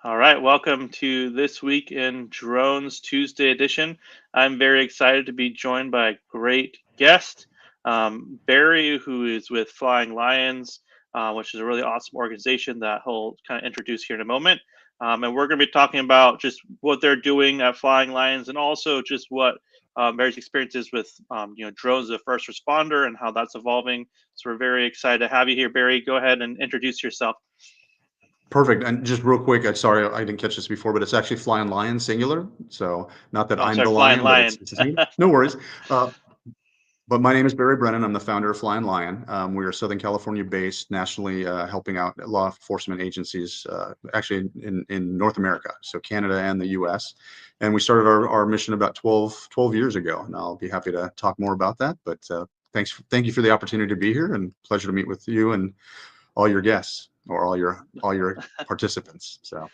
All right, welcome to This Week in Drones Tuesday edition. I'm very excited to be joined by a great guest, Barry, who is with Flying Lions, which is a really awesome organization that he'll kind of introduce here in a moment. And we're going to be talking about just what they're doing at Flying Lions and also just what Barry's experiences with drones as a first responder and how that's evolving. So we're very excited to have you here, Barry. Go ahead and introduce yourself. Perfect. And just real quick, I'm sorry I didn't catch this before, but it's actually Flying Lion singular. So not that Oh, I'm I'm sorry, the Flying lion, but Lion. it's a singular. No worries. Uh, but my name is Barry Brennan. I'm the founder of Flying Lion. We are Southern California based, nationally helping out law enforcement agencies, actually in North America, so Canada and the US. And we started our mission about 12 years ago. And I'll be happy to talk more about that. But thank you for the opportunity to be here and pleasure to meet with you and all your guests or all your participants. So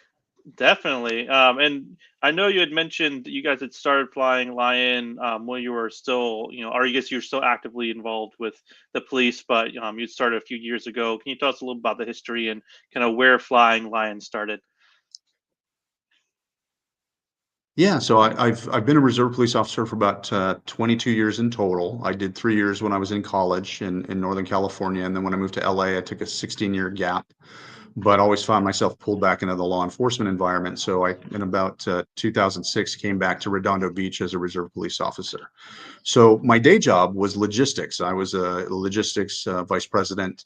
Definitely. And I know you had mentioned that you guys had started Flying Lion when you were still, or I guess you're still actively involved with the police, but you started a few years ago. Can you tell us a little about the history and kind of where Flying Lion started? yeah, so I've been a reserve police officer for about 22 years in total. I did 3 years when I was in college in Northern California, and then when I moved to LA, I took a 16-year gap, but always found myself pulled back into the law enforcement environment. So in about 2006, came back to Redondo Beach as a reserve police officer. So my day job was logistics. I was a logistics vice president,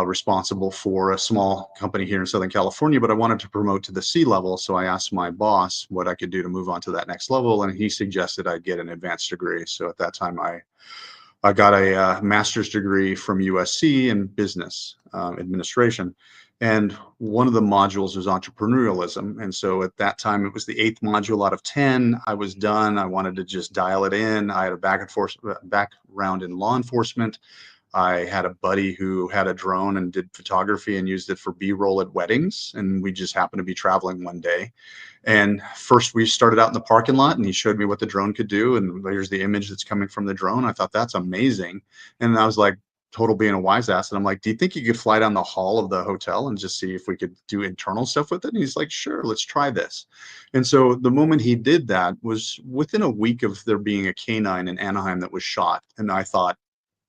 responsible for a small company here in Southern California, but I wanted to promote to the C level. So I asked my boss what I could do to move on to that next level, and he suggested I get an advanced degree. So at that time, I got a master's degree from USC in business administration. And one of the modules was entrepreneurialism. And so at that time, it was the eighth module out of 10. I was done. I wanted to just dial it in. I had a background in law enforcement. I had a buddy who had a drone and did photography and used it for B-roll at weddings. And we just happened to be traveling one day. And first we started out in the parking lot and he showed me what the drone could do. And here's the image that's coming from the drone. I thought that's amazing. And I was like, total being a wise ass. And I'm like, do you think you could fly down the hall of the hotel and just see if we could do internal stuff with it? And he's like, sure, let's try this. And so the moment he did that was within a week of there being a canine in Anaheim that was shot. And I thought,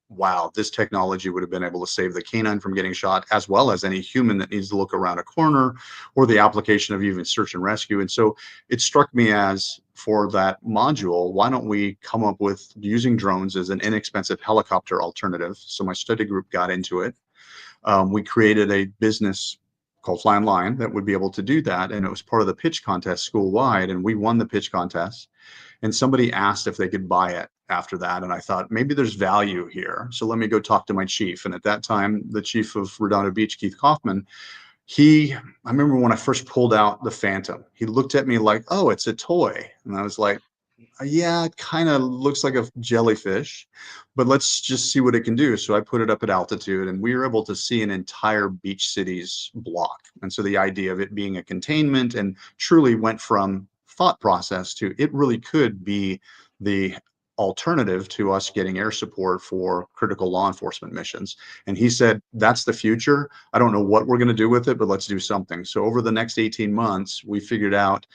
wow, this technology would have been able to save the canine from getting shot, as well as any human that needs to look around a corner, or the application of even search and rescue. And so it struck me as, for that module, why don't we come up with using drones as an inexpensive helicopter alternative? So my study group got into it. We created a business called Flying Lion that would be able to do that. And it was part of the pitch contest school wide. And we won the pitch contest. And somebody asked if they could buy it after that. And I thought, maybe there's value here. So let me go talk to my chief. And at that time, the chief of Redondo Beach, Keith Kaufman, I remember when I first pulled out the Phantom, he looked at me like, oh, it's a toy. And I was like, yeah, it kind of looks like a jellyfish, but let's just see what it can do. So I put it up at altitude and we were able to see an entire beach city's block. And so the idea of it being a containment and truly went from thought process to it really could be the alternative to us getting air support for critical law enforcement missions. And he said, that's the future. I don't know what we're going to do with it, but let's do something. So over the next 18 months, we figured out,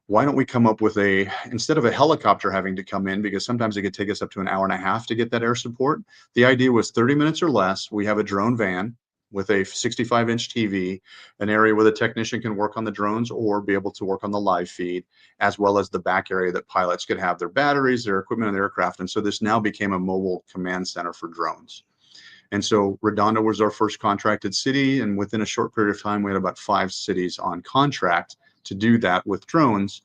why don't we come up with instead of a helicopter having to come in, because sometimes it could take us up to an hour and a half to get that air support. The idea was 30 minutes or less. We have a drone van with a 65-inch TV, an area where the technician can work on the drones or be able to work on the live feed, as well as the back area that pilots could have their batteries, their equipment, and their aircraft. And so this now became a mobile command center for drones. And so Redondo was our first contracted city. And within a short period of time, we had about 5 cities on contract to do that with drones.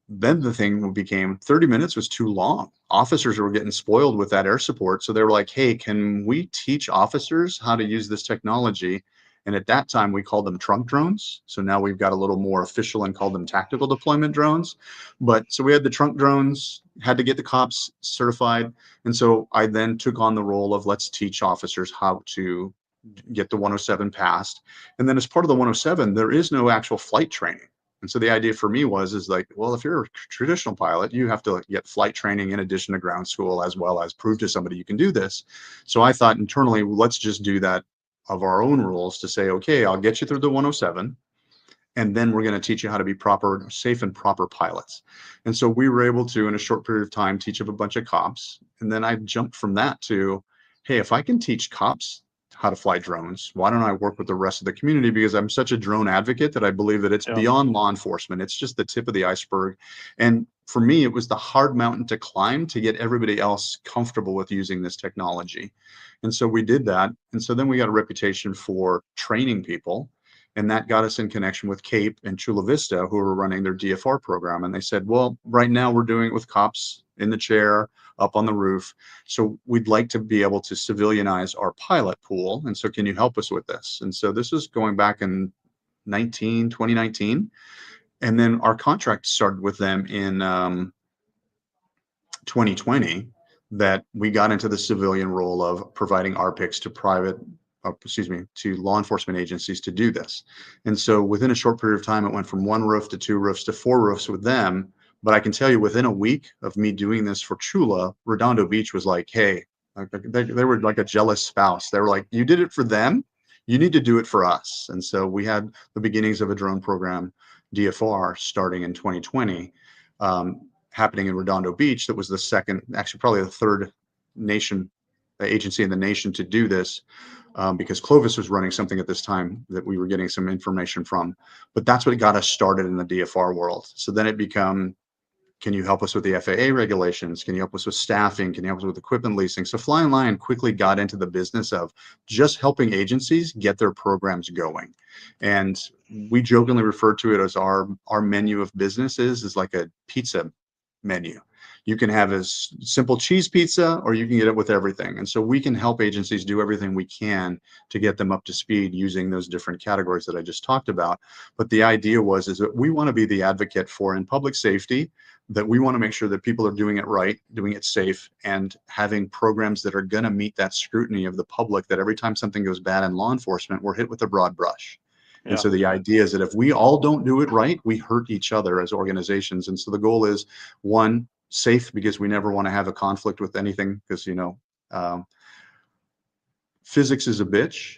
Then the thing became 30 minutes was too long. Officers were getting spoiled with that air support. So they were like, hey, can we teach officers how to use this technology? And at that time, we called them trunk drones. So now we've got a little more official and called them tactical deployment drones. But so we had the trunk drones, had to get the cops certified. And so I then took on the role of, let's teach officers how to get the 107 passed. And then as part of the 107, there is no actual flight training. And so the idea for me is like, well, if you're a traditional pilot, you have to get flight training in addition to ground school, as well as prove to somebody you can do this. So I thought internally, let's just do that of our own rules to say, okay, I'll get you through the 107. and then we're going to teach you how to be proper, safe and proper pilots. And so we were able to, in a short period of time, teach up a bunch of cops. And then I jumped from that to, hey, if I can teach cops how to fly drones, why don't I work with the rest of the community? Because I'm such a drone advocate that I believe that it's Yeah. beyond law enforcement. It's just the tip of the iceberg. And for me, it was the hard mountain to climb to get everybody else comfortable with using this technology. And so we did that. And so then we got a reputation for training people. And that got us in connection with CAPE and Chula Vista, who were running their DFR program. And they said, well, right now we're doing it with cops in the chair, up on the roof. So we'd like to be able to civilianize our pilot pool. And so can you help us with this? And so this was going back in 2019. And then our contract started with them in 2020, that we got into the civilian role of providing RPICs to law enforcement agencies to do this. And so within a short period of time, it went from 1 roof to 2 roofs to 4 roofs with them. But I can tell you, within a week of me doing this for Chula, Redondo Beach was like, hey, they were like a jealous spouse. They were like, you did it for them, you need to do it for us. And so we had the beginnings of a drone program, DFR, starting in 2020, happening in Redondo Beach. That was the second, actually probably the third agency in the nation to do this, because Clovis was running something at this time that we were getting some information from. But that's what got us started in the DFR world. So then it became, can you help us with the FAA regulations? Can you help us with staffing? Can you help us with equipment leasing? So Flying Lion quickly got into the business of just helping agencies get their programs going. And we jokingly refer to it as our menu of businesses is like a pizza menu. You can have a simple cheese pizza, or you can get it with everything. And so we can help agencies do everything we can to get them up to speed using those different categories that I just talked about. But the idea is that we want to be the advocate for, in public safety, that we want to make sure that people are doing it right, doing it safe, and having programs that are going to meet that scrutiny of the public, that every time something goes bad in law enforcement, we're hit with a broad brush. And so the idea is that if we all don't do it right, we hurt each other as organizations. And so the goal is, one, safe, because we never want to have a conflict with anything, because, physics is a bitch.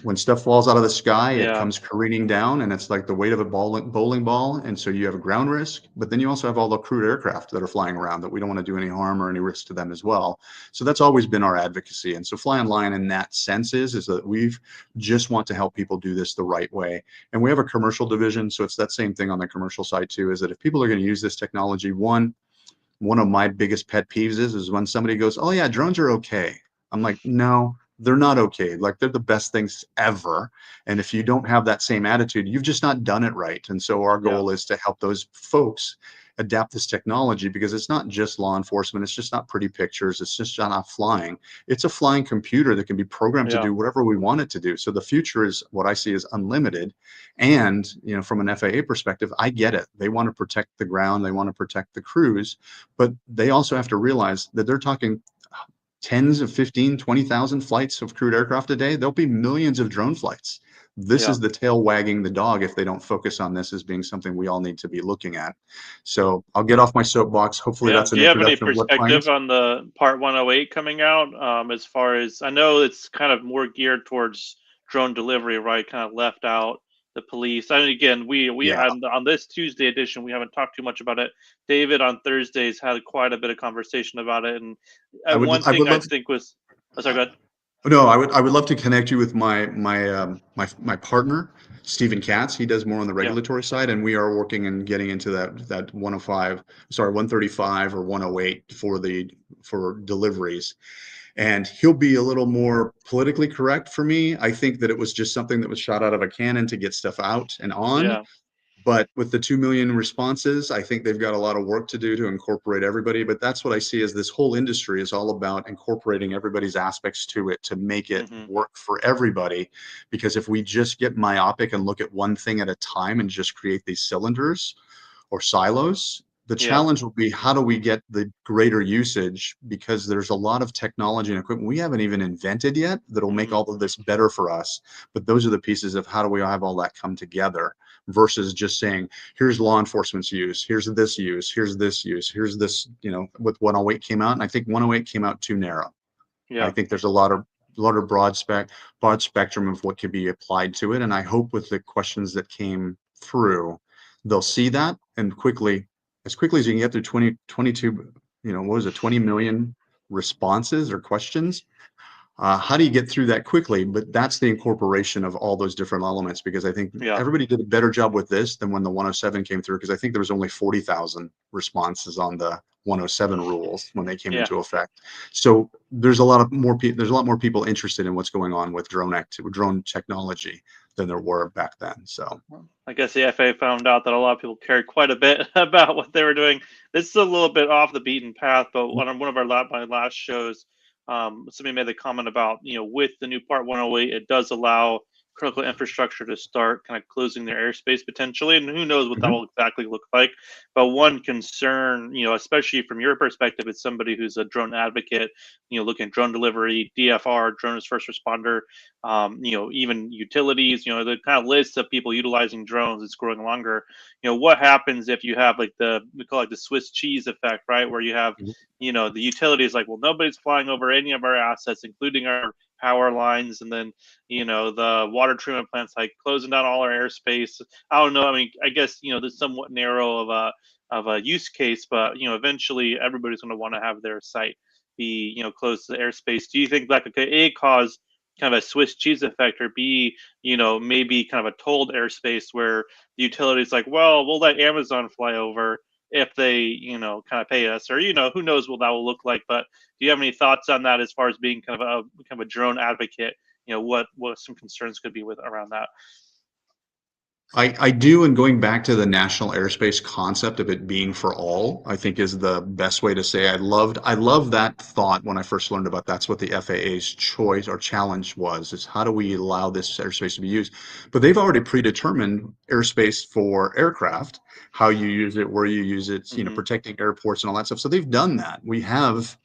When stuff falls out of the sky, it comes careening down, and it's like the weight of a bowling ball. And so you have a ground risk, but then you also have all the crewed aircraft that are flying around that we don't want to do any harm or any risk to them as well. So that's always been our advocacy. And so Flying Lion in that sense is that we've just want to help people do this the right way. And we have a commercial division. So it's that same thing on the commercial side too, is that if people are going to use this technology, one of my biggest pet peeves is when somebody goes, oh yeah, drones are okay. I'm like, no, they're not okay. Like, they're the best things ever. And if you don't have that same attitude, you've just not done it right. And so our goal is to help those folks adapt this technology, because it's not just law enforcement. It's just not pretty pictures. It's just not flying. It's a flying computer that can be programmed to do whatever we want it to do. So the future is what I see as unlimited. And, from an FAA perspective, I get it. They want to protect the ground. They want to protect the crews, but they also have to realize that they're talking tens of 15, 20,000 flights of crewed aircraft a day. There'll be millions of drone flights. This is the tail wagging the dog if they don't focus on this as being something we all need to be looking at. So I'll get off my soapbox. Hopefully that's an introduction. Do you have any perspective on the Part 108 coming out? As far as I know, it's kind of more geared towards drone delivery, right? Kind of left out the police. And again, we on this Tuesday edition, we haven't talked too much about it. David on Thursdays had quite a bit of conversation about it, and one thing I think was, sorry, go ahead. No, I would love to connect you with my partner, Stephen Katz. He does more on the regulatory side, and we are working and getting into that 135 or 108 for deliveries. And he'll be a little more politically correct for me. I think that it was just something that was shot out of a cannon to get stuff out and on. Yeah. But with the 2 million responses, I think they've got a lot of work to do to incorporate everybody. But that's what I see as this whole industry is all about, incorporating everybody's aspects to it to make it work for everybody. Because if we just get myopic and look at one thing at a time and just create these cylinders or silos, the challenge will be, how do we get the greater usage? Because there's a lot of technology and equipment we haven't even invented yet that'll make all of this better for us. But those are the pieces of how do we have all that come together, versus just saying, here's law enforcement's use, here's this use, here's this use, here's this, with 108 came out. And I think 108 came out too narrow. I think there's a lot of broad spectrum of what could be applied to it. And I hope with the questions that came through, they'll see that and as quickly as you can get through 22, what was it, 20 million responses or questions. How do you get through that quickly? But that's the incorporation of all those different elements, because I think Yeah. everybody did a better job with this than when the 107 came through, because I think there was only 40,000 responses on the 107 rules when they came Yeah. into effect. So there's a lot more people interested in what's going on with drone technology than there were back then. So I guess the FAA found out that a lot of people cared quite a bit about what they were doing. This is a little bit off the beaten path, but on one of my last shows, somebody made the comment about, with the new Part 108, it does allow critical infrastructure to start kind of closing their airspace potentially, and who knows what that Mhm. will exactly look like. But one concern, especially from your perspective as somebody who's a drone advocate, looking at drone delivery, DFR, drone as first responder, even utilities, the kind of list of people utilizing drones is growing longer. What happens if you have like we call it the Swiss cheese effect, right? Where you have, Mhm. the utilities like, well, nobody's flying over any of our assets, including our power lines, and then, the water treatment plants like closing down all our airspace. I don't know. I mean, I guess, there's somewhat narrow of a use case, but eventually everybody's going to want to have their site be close to the airspace. Do you think that could A, cause kind of a Swiss cheese effect, or B, maybe kind of a tolled airspace where the utility's like, well, we'll let Amazon fly over if they, kind of pay us, or, who knows what that will look like. But do you have any thoughts on that as far as being kind of a drone advocate? What some concerns could be with around that? I do, and going back to the national airspace concept of it being for all, I think is the best way to say. I love that thought when I first learned about that's what the FAA's choice or challenge was, is how do we allow this airspace to be used? But they've already predetermined airspace for aircraft, how you use it, where you use it, Hmm. protecting airports and all that stuff. So they've done that. We have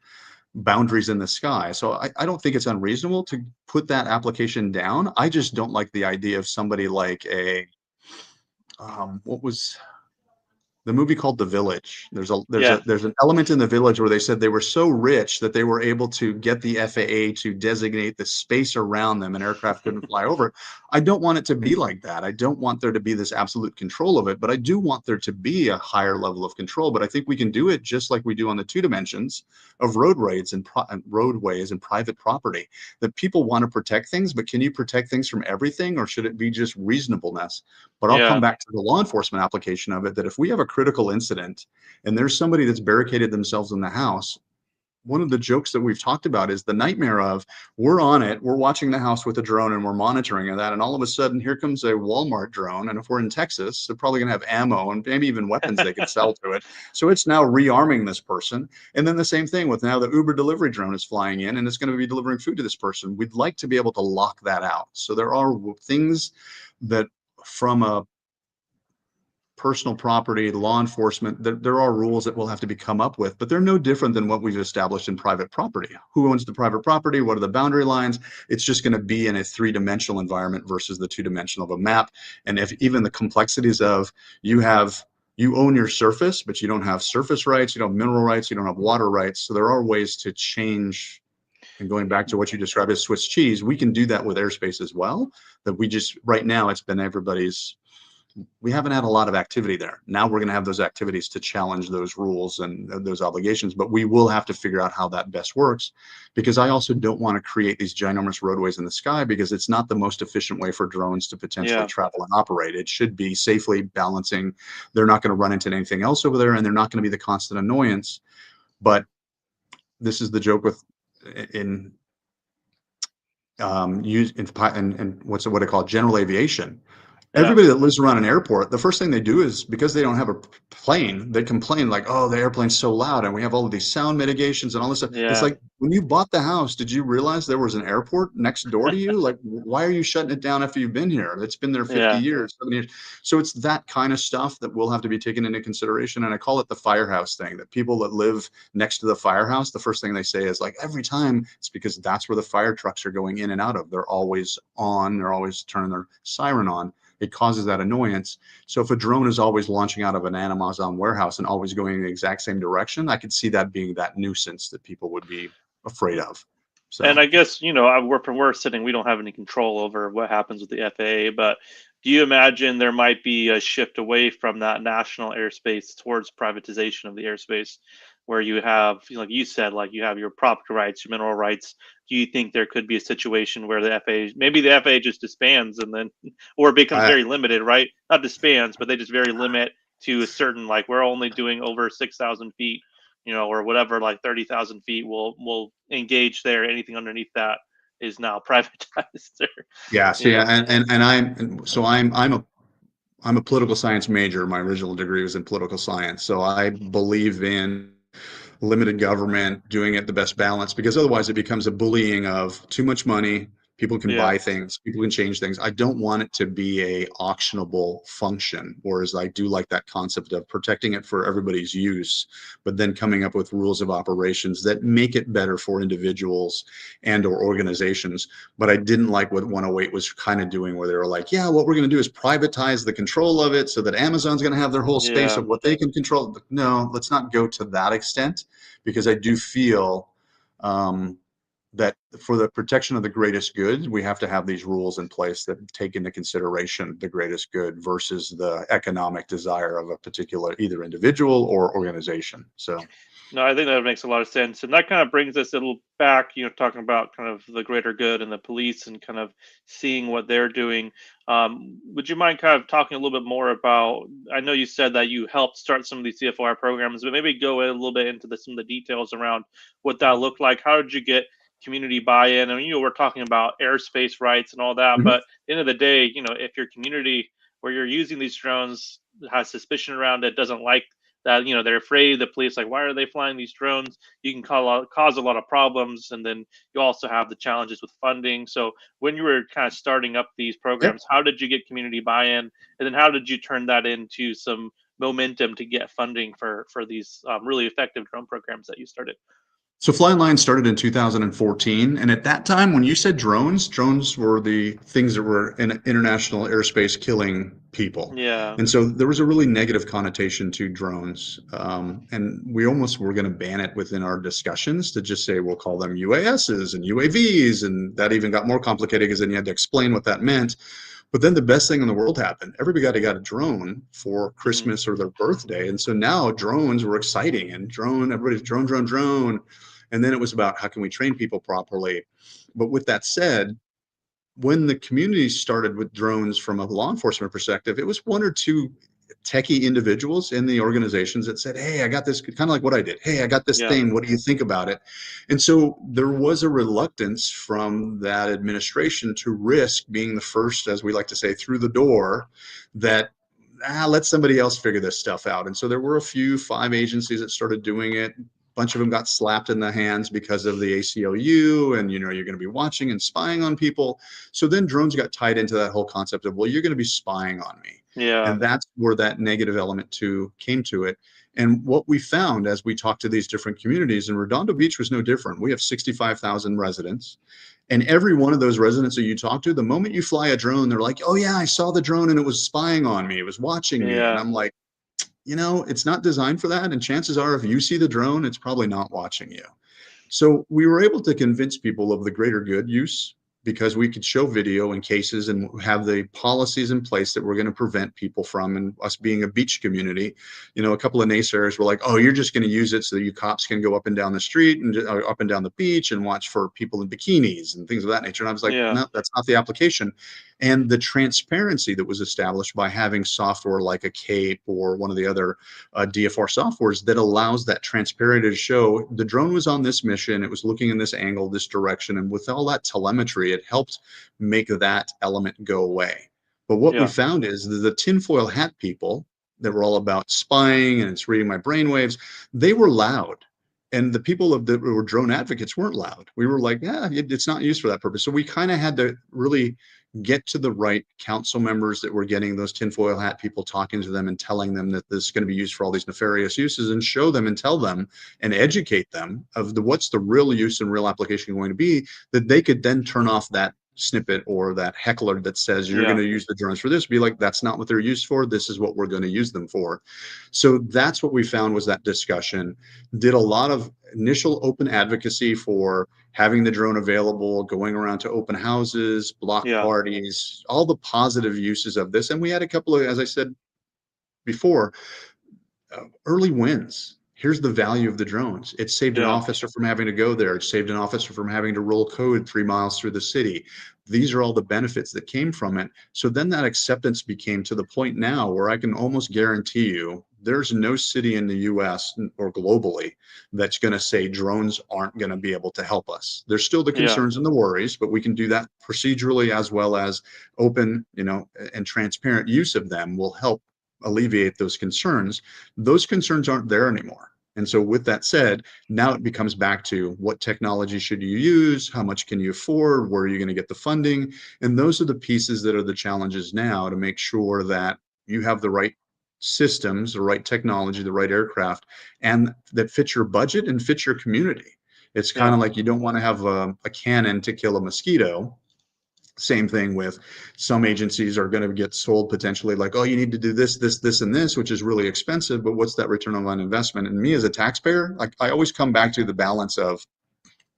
boundaries in the sky. So I don't think it's unreasonable to put that application down. I just don't like the idea of somebody like what was the movie called The Village. Yeah. There's an element in The Village where they said they were so rich that they were able to get the FAA to designate the space around them and aircraft couldn't fly over it. I don't want it to be like that. I don't want there to be this absolute control of it, but I do want there to be a higher level of control. But I think we can do it just like we do on the two dimensions of roadways and private property. That people want to protect things, but can you protect things from everything, or should it be just reasonableness? But I'll come Yeah. back to the law enforcement application of it, that if we have a critical incident and there's somebody that's barricaded themselves in the house, one of the jokes that we've talked about is the nightmare of we're on it, we're watching the house with a drone and we're monitoring that. And all of a sudden, here comes a Walmart drone. And if we're in Texas, they're probably going to have ammo and maybe even weapons they could sell to it. So it's now rearming this person. And then the same thing with now the Uber delivery drone is flying in and it's going to be delivering food to this person. We'd like to be able to lock that out. So there are things that, from a personal property, law enforcement, there are rules that we'll have to be come up with, but they're no different than what we've established in private property. Who owns the private property? What are the boundary lines? It's just going to be in a three-dimensional environment versus the two-dimensional of a map. And if even the complexities of you own your surface, but you don't have surface rights, you don't have mineral rights, you don't have water rights. So there are ways to change. And going back to what you described as Swiss cheese, we can do that with airspace as well. That we just, right now, it's been we haven't had a lot of activity there. Now we're going to have those activities to challenge those rules and those obligations, but we will have to figure out how that best works, because I also don't want to create these ginormous roadways in the sky, because it's not the most efficient way for drones to potentially Yeah. travel and operate. It should be safely balancing. They're not going to run into anything else over there, and they're not going to be the constant annoyance. But this is the joke with in use in what I call general aviation. Yeah. Everybody that lives around an airport, the first thing they do is, because they don't have a plane, they complain like, oh, the airplane's so loud and we have all of these sound mitigations and all this stuff. It's Yeah. like, when you bought the house, did you realize there was an airport next door to you? Like, why are you shutting it down after you've been here? It's been there 50 Yeah. years, 70 years. So it's that kind of stuff that will have to be taken into consideration. And I call it the firehouse thing, that people that live next to the firehouse, the first thing they say is like, every time, it's because that's where the fire trucks are going in and out of. They're always on, they're always turning their siren on. It causes that annoyance. So if a drone is always launching out of an Amazon warehouse and always going in the exact same direction, I could see that being that nuisance that people would be afraid of. And So I guess, we're sitting, we don't have any control over what happens with the FAA, but do you imagine there might be a shift away from that national airspace towards privatization of the airspace, where you have, like you said, like you have your property rights, your mineral rights? Do you think there could be a situation where maybe the FAA just disbands and then, or it becomes I very limited, right? Not disbands, but they just very limit to a certain, like we're only doing over 6,000 feet, or whatever, like 30,000 feet, will engage there. Anything underneath that is now privatized. yeah, you see, know, I'm a political science major. My original degree was in political science, so I believe in limited government, doing it the best balance, because otherwise it becomes a bullying of too much money. People can yeah, buy things, people can change things. I don't want it to be a auctionable function, whereas I do like that concept of protecting it for everybody's use, but then coming up with rules of operations that make it better for individuals and or organizations. But I didn't like what 108 was kind of doing, where they were like, yeah, what we're going to do is privatize the control of it so that Amazon's going to have their whole space yeah. of what they can control. No, let's not go to that extent, because I do feel that for the protection of the greatest good, we have to have these rules in place that take into consideration the greatest good versus the economic desire of a particular either individual or organization. So No, I think that makes a lot of sense. And that kind of brings us a little back, talking about kind of the greater good and the police and kind of seeing what they're doing. Would you mind kind of talking a little bit more about? I know you said that you helped start some of these CFR programs, but maybe go a little bit into some of the details around what that looked like. How did you get community buy-in? I mean, we're talking about airspace rights and all that, mhm. but at the end of the day, if your community where you're using these drones has suspicion around it, doesn't like that, they're afraid, the police, like, why are they flying these drones? You can cause a lot of problems. And then you also have the challenges with funding. So when you were kind of starting up these Yep. programs, how did you get community buy-in, and then how did you turn that into some momentum to get funding for these really effective drone programs that you started? So Flying Lion started in 2014, and at that time, when you said drones, drones were the things that were in international airspace killing people, Yeah, and so there was a really negative connotation to drones, and we almost were going to ban it within our discussions to just say we'll call them UASs and UAVs, and that even got more complicated because then you had to explain what that meant. But then the best thing in the world happened. Everybody got a drone for mm, Christmas or their birthday, and so now drones were exciting, and everybody's drone, drone, drone. And then it was about how can we train people properly. But with that said, when the community started with drones from a law enforcement perspective, it was one or two techie individuals in the organizations that said, hey, I got this, kind of like what I did. Hey, I got this yeah, thing. What do you think about it? And so there was a reluctance from that administration to risk being the first, as we like to say, through the door, that let somebody else figure this stuff out. And so there were five agencies that started doing it. Bunch of them got slapped in the hands because of the ACLU, and you're going to be watching and spying on people. So then drones got tied into that whole concept of, well, you're going to be spying on me. yeah, And that's where that negative element came to it. And what we found as we talked to these different communities, and Redondo Beach was no different. We have 65,000 residents. And every one of those residents that you talk to, the moment you fly a drone, they're like, oh, yeah, I saw the drone and it was spying on me. It was watching me. And yeah, I'm like, it's not designed for that. And chances are, if you see the drone, it's probably not watching you. So we were able to convince people of the greater good use because we could show video in cases and have the policies in place that we're going to prevent people from, and us being a beach community, a couple of naysayers were like, oh, you're just going to use it so that you cops can go up and down the street and up and down the beach and watch for people in bikinis and things of that nature. And I was like, yeah, no, that's not the application. And the transparency that was established by having software like a CAPE or one of the other DFR softwares that allows that transparency to show the drone was on this mission, it was looking in this angle, this direction, and with all that telemetry, it helped make that element go away. But what we yeah, found is the tinfoil hat people that were all about spying and it's reading my brainwaves, they were loud. And the people that were drone advocates weren't loud. We were like, yeah, it's not used for that purpose. So we kind of had to really get to the right council members that were getting those tinfoil hat people, talking to them and telling them that this is going to be used for all these nefarious uses, and show them and tell them and educate them of what's the real use and real application going to be, that they could then turn off that snippet or that heckler that says you're going Yeah. to use the drones for this, be like, that's not what they're used for. This is what we're going to use them for. So that's what we found was that discussion. Did a lot of initial open advocacy for having the drone available, going around to open houses, block Yeah. parties, all the positive uses of this. And we had a couple of, as I said before, early wins. Here's the value of the drones. It saved an Yeah. officer from having to go there. It saved an officer from having to roll code 3 miles through the city. These are all the benefits that came from it. So then that acceptance became to the point now where I can almost guarantee you there's no city in the US or globally that's going to say drones aren't going to be able to help us. There's still the Yeah. concerns and the worries, but we can do that procedurally as well as open, and transparent use of them will help alleviate those concerns. Those concerns aren't there anymore. And so with that said, now it becomes back to what technology should you use? How much can you afford? Where are you going to get the funding? And those are the pieces that are the challenges now to make sure that you have the right systems, the right technology, the right aircraft, and that fits your budget and fits your community. It's kind Yeah. of like you don't want to have a cannon to kill a mosquito. Same thing with some agencies are going to get sold potentially like, oh, you need to do this, this, this, and this, which is really expensive, but what's that return on investment? And me as a taxpayer, like I always come back to the balance of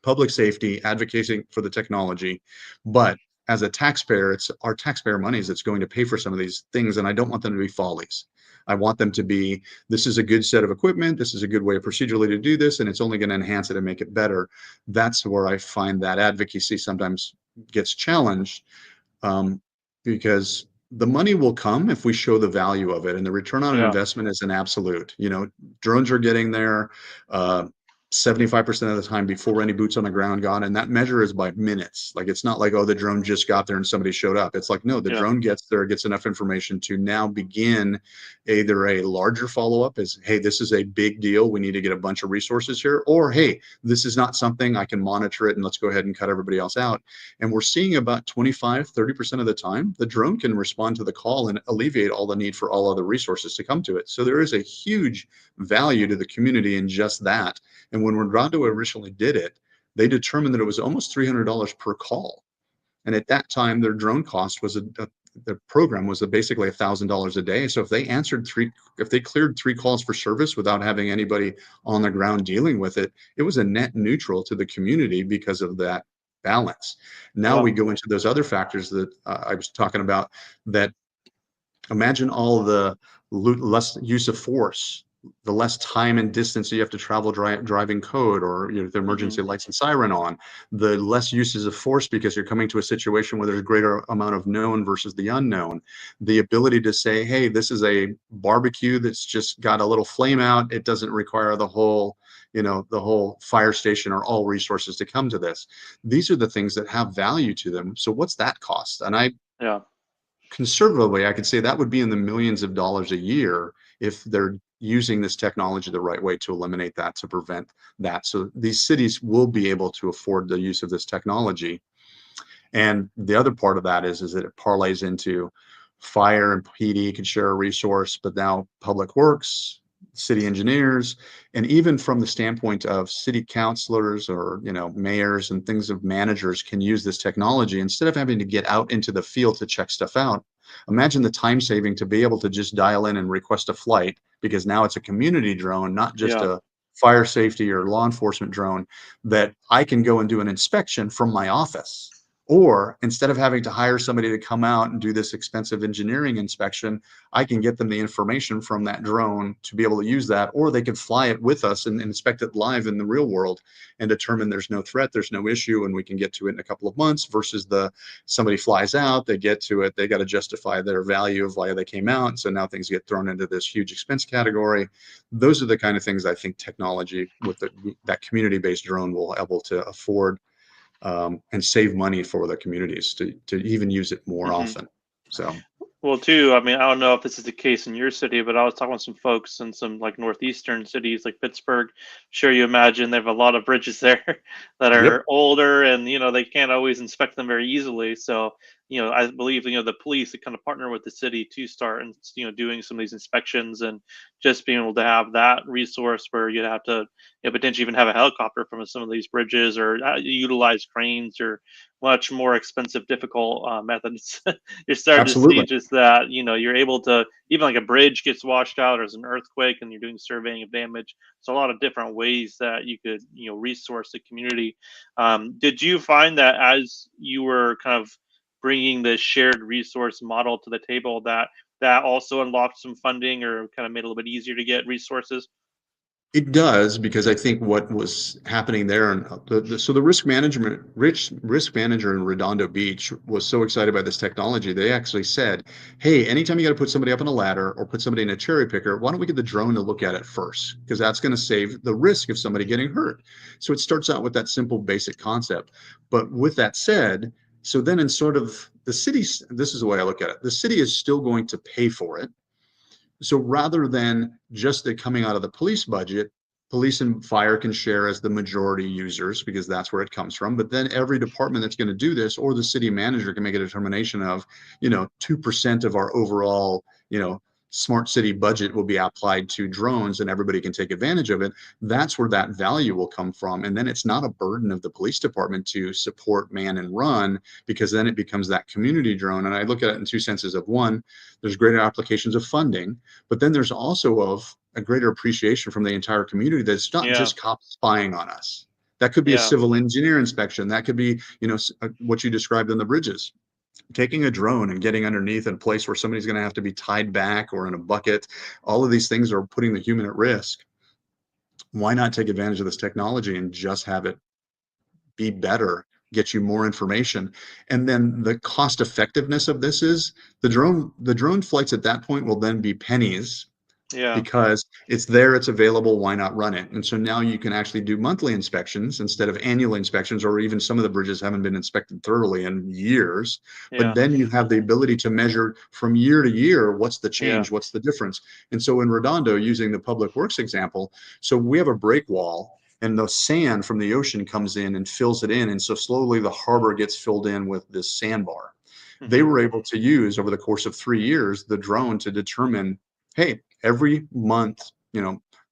public safety, advocating for the technology, but as a taxpayer, it's our taxpayer monies that's going to pay for some of these things, and I don't want them to be follies. I want them to be, this is a good set of equipment, this is a good way of procedurally to do this, and it's only going to enhance it and make it better. That's where I find that advocacy sometimes gets challenged, because the money will come if we show the value of it, and the return on Yeah. investment is an absolute. Drones are getting there. 75% of the time before any boots on the ground got, and that measure is by minutes. Like it's not like, oh, the drone just got there and somebody showed up. It's like, no, the Yeah. drone gets there, gets enough information to now begin either a larger follow-up as, hey, this is a big deal, we need to get a bunch of resources here, or hey, this is not something, I can monitor it and let's go ahead and cut everybody else out. And we're seeing about 25-30% of the time the drone can respond to the call and alleviate all the need for all other resources to come to it. So there is a huge value to the community in just that. And when Redondo originally did it, they determined that it was almost $300 per call. And at that time, their drone cost was the program was basically $1,000 a day. So if they cleared 3 calls for service without having anybody on the ground dealing with it, it was a net neutral to the community because of that balance. Now we Wow. go into those other factors that I was talking about. That imagine all the less use of force, the less time and distance you have to travel driving code, or the Hmm. emergency lights and siren on, the less uses of force because you're coming to a situation where there's a greater amount of known versus the unknown. The ability to say, hey, this is a barbecue that's just got a little flame out. It doesn't require the whole fire station or all resources to come to this. These are the things that have value to them. So what's that cost? And Yeah. conservatively, I could say that would be in the millions of dollars a year if they're using this technology the right way to eliminate that, to prevent that. So these cities will be able to afford the use of this technology. And the other part of that is that it parlays into fire and PD can share a resource, but now public works, city engineers, and even from the standpoint of city councilors or mayors and things of managers can use this technology instead of having to get out into the field to check stuff out. Imagine the time saving to be able to just dial in and request a flight, because now it's a community drone, not just Yeah. a fire safety or law enforcement drone, that I can go and do an inspection from my office. Or instead of having to hire somebody to come out and do this expensive engineering inspection, I can get them the information from that drone to be able to use that, or they can fly it with us and inspect it live in the real world and determine there's no threat, there's no issue, and we can get to it in a couple of months versus somebody flies out, they get to it, they got to justify their value of why they came out. And so now things get thrown into this huge expense category. Those are the kind of things I think technology with that community-based drone will be able to afford, and save money for the communities to even use it more Hmm. often. So Well, too, I mean, I don't know if this is the case in your city, but I was talking with some folks in some like northeastern cities like Pittsburgh. Sure, you imagine they have a lot of bridges there that yep. are older, and they can't always inspect them very easily. So, I believe, the police that kind of partner with the city to start and, doing some of these inspections, and just being able to have that resource where you'd have to, potentially even have a helicopter from some of these bridges, or utilize cranes, or much more expensive, difficult methods. You're starting to see Absolutely. just that, you're able to, even like a bridge gets washed out, or there's an earthquake and you're doing surveying of damage. So a lot of different ways that you could, resource the community. Did you find that as you were kind of bringing the shared resource model to the table, that that also unlocked some funding, or kind of made it a little bit easier to get resources? It does, because I think what was happening there, and so the risk manager in Redondo Beach was so excited by this technology. They actually said, "Hey, anytime you got to put somebody up on a ladder or put somebody in a cherry picker, why don't we get the drone to look at it first? Because that's going to save the risk of somebody getting hurt." So it starts out with that simple, basic concept. But with that said, so then in sort of the cities, this is the way I look at it. The city is still going to pay for it, so rather than just it coming out of the police budget, police and fire can share as the majority users, because that's where it comes from. But then every department that's going to do this, or the city manager, can make a determination of, 2% of our overall, smart city budget will be applied to drones, and everybody can take advantage of it. That's where that value will come from. And then it's not a burden of the police department to support, man, and run, because then it becomes that community drone. And I look at it in two senses: of one, there's greater applications of funding, but then there's also of a greater appreciation from the entire community that it's not Yeah, just cops spying on us. That could be a yeah, civil engineer inspection. That could be, what you described in the bridges, taking a drone and getting underneath in a place where somebody's going to have to be tied back or in a bucket. All of these things are putting the human at risk. Why not take advantage of this technology and just have it be better, get you more information? And then the cost effectiveness of this is the drone flights at that point will then be pennies, yeah, because it's there, it's available, why not run it? And so now you can actually do monthly inspections instead of annual inspections, or even some of the bridges haven't been inspected thoroughly in years. But yeah, then you have the ability to measure from year to year, what's the yeah. change, what's the difference. And so in Redondo, using the public works example, so we have a break wall, and the sand from the ocean comes in and fills it in. And so slowly the harbor gets filled in with this sandbar. They Hmm. were able to use, over the course of 3 years, the drone to determine, hey, every month,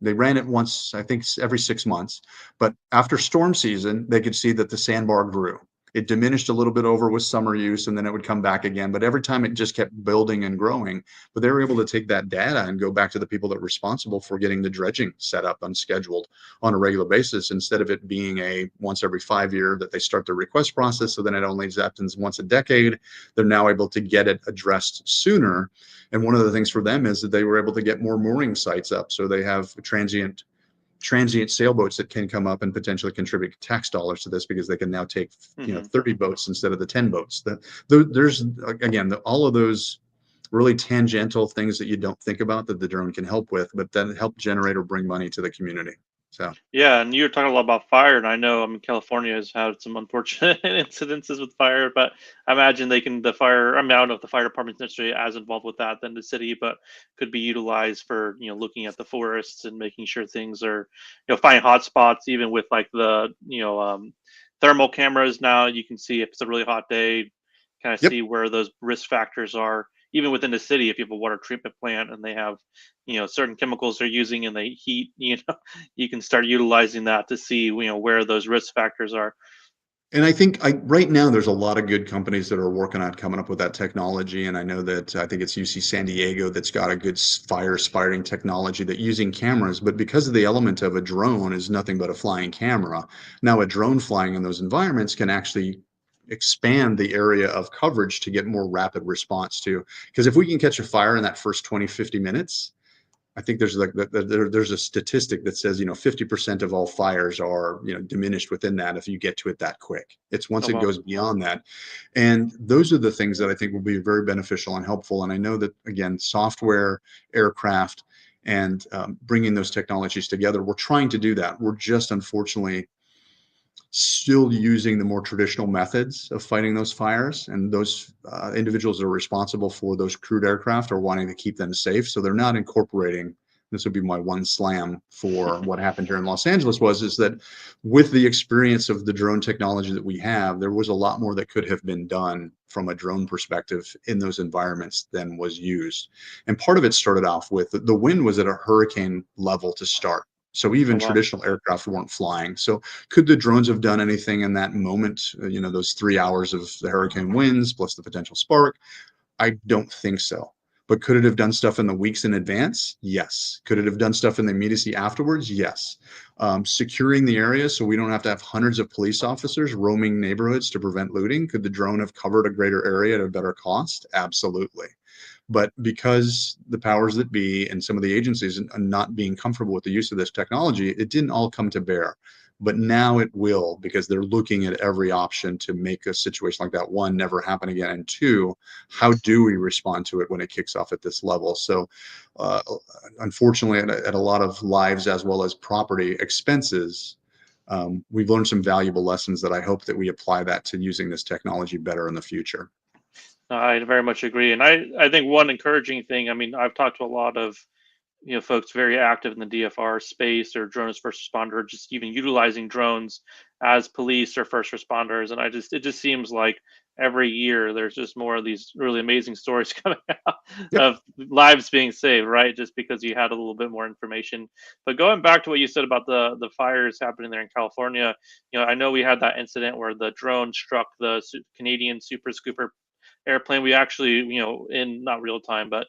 they ran it once, I think every 6 months, but after storm season, they could see that the sandbar grew. It diminished a little bit over with summer use, and then it would come back again. But every time it just kept building and growing. But they were able to take that data and go back to the people that were responsible for getting the dredging set up unscheduled on a regular basis, instead of it being a once every 5 year that they start the request process. So then it only happens once a decade. They're now able to get it addressed sooner. And one of the things for them is that they were able to get more mooring sites up. So they have transient sailboats that can come up and potentially contribute tax dollars to this, because they can now take, Hmm. 30 boats instead of the 10 boats. There's, again, all of those really tangential things that you don't think about that the drone can help with, but then help generate or bring money to the community. So Yeah, and you were talking a lot about fire, and I know, California has had some unfortunate incidences with fire, but I imagine they can the fire. I don't know if the fire department's necessarily as involved with that than the city, but could be utilized for, looking at the forests and making sure things are, finding hot spots, even with like the, thermal cameras. Now you can see if it's a really hot day, kind of yep. see where those risk factors are. Even within the city, if you have a water treatment plant and they have, certain chemicals they're using and they heat, you can start utilizing that to see, where those risk factors are. And I think right now there's a lot of good companies that are working on coming up with that technology. And I know that I think it's UC San Diego that's got a good fire spotting technology that using cameras, but because of the element of a drone is nothing but a flying camera. Now a drone flying in those environments can actually expand the area of coverage to get more rapid response to. Because if we can catch a fire in that first 20, 50 minutes, I think there's like there's a statistic that says, 50% of all fires are, diminished within that if you get to it that quick. It's once Oh it well. goes beyond that. And those are the things that I think will be very beneficial and helpful. And I know that, again, software, aircraft, and bringing those technologies together, we're trying to do that. We're just unfortunately still using the more traditional methods of fighting those fires, and those individuals that are responsible for those crewed aircraft are wanting to keep them safe, so they're not incorporating. This would be my one slam for what happened here in Los Angeles, is that with the experience of the drone technology that we have, there was a lot more that could have been done from a drone perspective in those environments than was used. And part of it started off with the wind was at a hurricane level to start. So Oh even wow. traditional aircraft weren't flying. So could the drones have done anything in that moment? Those 3 hours of the hurricane winds plus the potential spark? I don't think so. But could it have done stuff in the weeks in advance? Yes. Could it have done stuff in the immediacy afterwards? Yes. Securing the area so we don't have to have hundreds of police officers roaming neighborhoods to prevent looting. Could the drone have covered a greater area at a better cost? Absolutely. But because the powers that be and some of the agencies are not being comfortable with the use of this technology, it didn't all come to bear. But now it will, because they're looking at every option to make a situation like that, one, never happen again, and two, how do we respond to it when it kicks off at this level? So uh, unfortunately, at a lot of lives as well as property expenses, we've learned some valuable lessons that I hope that we apply that to using this technology better in the future. No, I very much agree. And I think one encouraging thing, I mean, I've talked to a lot of, folks very active in the DFR space or drone as first responder, just even utilizing drones as police or first responders. And it just seems like every year there's just more of these really amazing stories coming out Yep. of lives being saved, right? Just because you had a little bit more information. But going back to what you said about the fires happening there in California, I know we had that incident where the drone struck the Canadian Super Scooper airplane. We actually, in not real time, but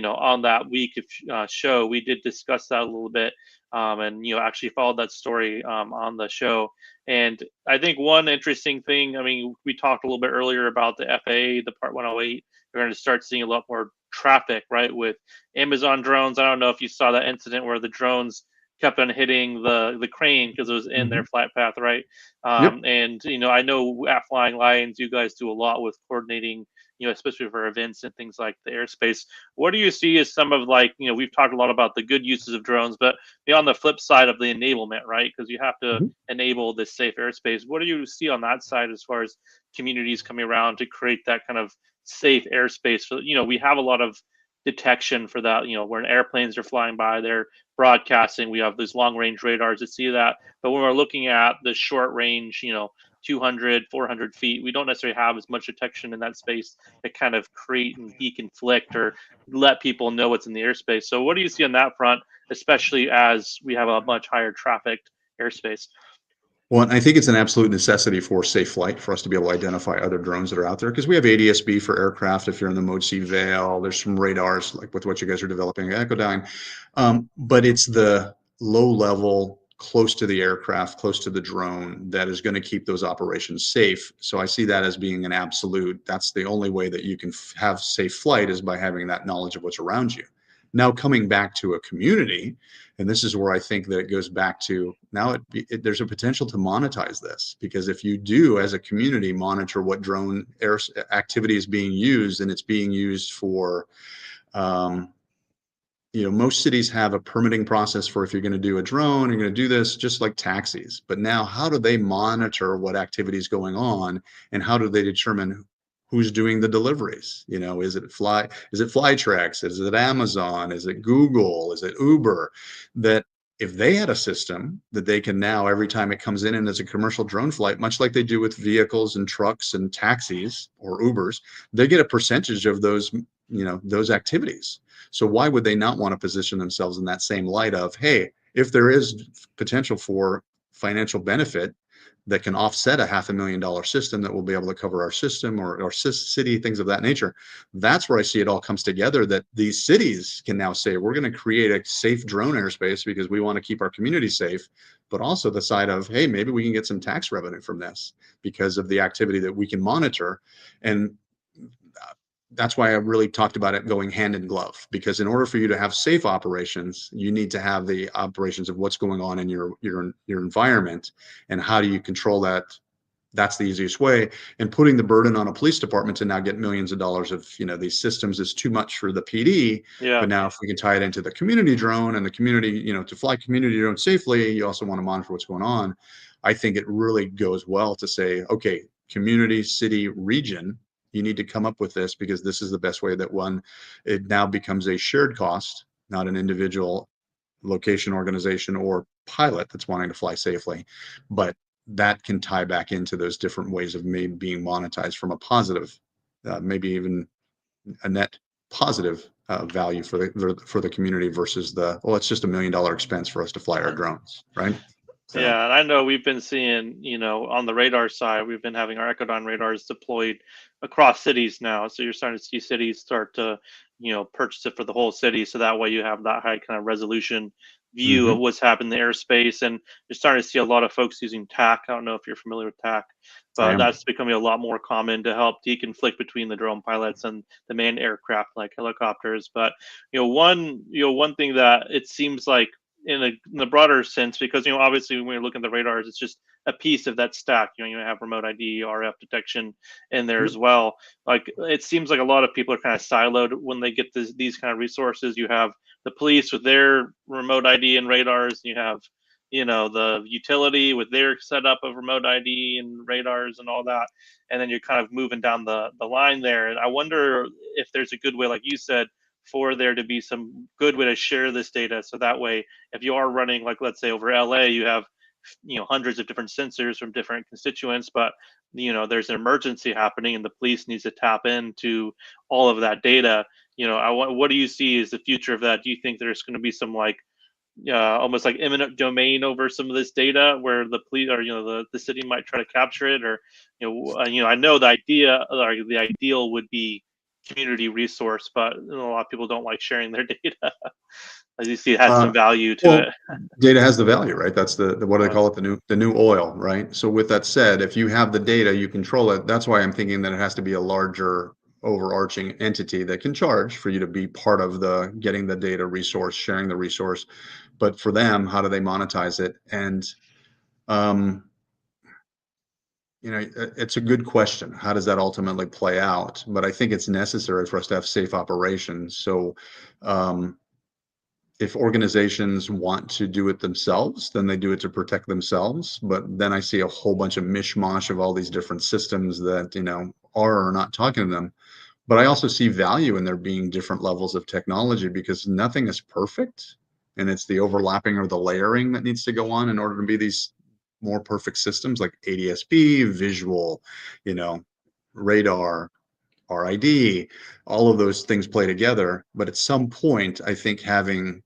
on that week of show, we did discuss that a little bit, and actually followed that story on the show. And I think one interesting thing, I mean, we talked a little bit earlier about the FAA, the Part 108. We're going to start seeing a lot more traffic, right, with Amazon drones. I don't know if you saw that incident where the drones kept on hitting the crane because it was in their Mhm. flight path, right? Yep. And I know at Flying Lions, you guys do a lot with coordinating, especially for events and things like the airspace. What do you see as some of, like, we've talked a lot about the good uses of drones, but on the flip side of the enablement, right? Because you have to Mhm. enable this safe airspace. What do you see on that side as far as communities coming around to create that kind of safe airspace? So, we have a lot of detection for that, when airplanes are flying by, they're broadcasting. We have these long range radars that see that. But when we're looking at the short range, 200, 400 feet, we don't necessarily have as much detection in that space to kind of create and deconflict or let people know what's in the airspace. So, what do you see on that front, especially as we have a much higher trafficked airspace? Well, I think it's an absolute necessity for safe flight for us to be able to identify other drones that are out there because we have ADS-B for aircraft. If you're in the Mode C Veil, there's some radars like with what you guys are developing at Echodyne. But it's the low level, close to the aircraft, close to the drone that is going to keep those operations safe. So I see that as being an absolute. That's the only way that you can have safe flight is by having that knowledge of what's around you. Now, coming back to a community, and this is where I think that it goes back to now there's a potential to monetize this because if you do as a community monitor what drone air activity is being used and it's being used for um, most cities have a permitting process for if you're going to do a drone, you're going to do this just like taxis. But now, how do they monitor what activity is going on, and how do they determine who's doing the deliveries? Is it Flytrex? Is it Amazon? Is it Google? Is it Uber? That if they had a system that they can now, every time it comes in and as a commercial drone flight, much like they do with vehicles and trucks and taxis or Ubers, they get a percentage of those activities. So why would they not want to position themselves in that same light of, hey, if there is potential for financial benefit that can offset a $500,000 system that will be able to cover our system or city, things of that nature. That's where I see it all comes together, that these cities can now say, we're going to create a safe drone airspace because we want to keep our community safe, but also the side of, hey, maybe we can get some tax revenue from this because of the activity that we can monitor. And that's why I really talked about it going hand in glove, because in order for you to have safe operations, you need to have the operations of what's going on in your environment and how do you control that. That's the easiest way. And putting the burden on a police department to now get millions of dollars of these systems is too much for the PD. Yeah. But now if we can tie it into the community drone and the community, to fly community drone safely, you also want to monitor what's going on. I think it really goes well to say, okay, community, city, region, you need to come up with this because this is the best way that it now becomes a shared cost, not an individual location, organization, or pilot that's wanting to fly safely. But that can tie back into those different ways of maybe being monetized from a positive maybe even a net positive value for the community versus it's just $1 million expense for us to fly our drones, right? So Yeah, and I know we've been seeing, on the radar side, we've been having our Ecodon radars deployed across cities now. So you're starting to see cities start to, purchase it for the whole city. So that way you have that high kind of resolution view of mhm. what's happening in the airspace. And you're starting to see a lot of folks using TAC. I don't know if you're familiar with TAC, I but am. that's becoming a lot more common to help deconflict between the drone pilots and the manned aircraft like helicopters. But one thing that it seems like in a broader sense, because obviously when you're looking at the radars, it's just a piece of that stack. You have remote ID, RF detection in there Yep. as well. Like it seems like a lot of people are kind of siloed when they get these kind of resources. You have the police with their remote ID and radars. You have the utility with their setup of remote ID and radars and all that, and then you're kind of moving down the line there. And I wonder if there's a good way, like you said, for there to be some good way to share this data, so that way if you are running, like let's say over LA, you have hundreds of different sensors from different constituents, but there's an emergency happening and the police needs to tap into all of that data. What do you see as the future of that? Do you think there's going to be some like almost like eminent domain over some of this data where the police or the city might try to capture it? Or I know the idea or the ideal would be community resource, but a lot of people don't like sharing their data. As you see, it has Uh, some value to well, it. data has the value, right? That's the what do they Uh, call it? The new oil, right? So with that said, if you have the data, you control it. That's why I'm thinking that it has to be a larger overarching entity that can charge for you to be part of the getting the data resource, sharing the resource. But for them, how do they monetize it? And um, it's a good question. How does that ultimately play out? But I think it's necessary for us to have safe operations. So um, if organizations want to do it themselves, then they do it to protect themselves. But then I see a whole bunch of mishmash of all these different systems that, are or are not talking to them. But I also see value in there being different levels of technology because nothing is perfect. And it's the overlapping or the layering that needs to go on in order to be these more perfect systems like ADSB, visual, you know, radar, RID, all of those things play together. But at some point, I think having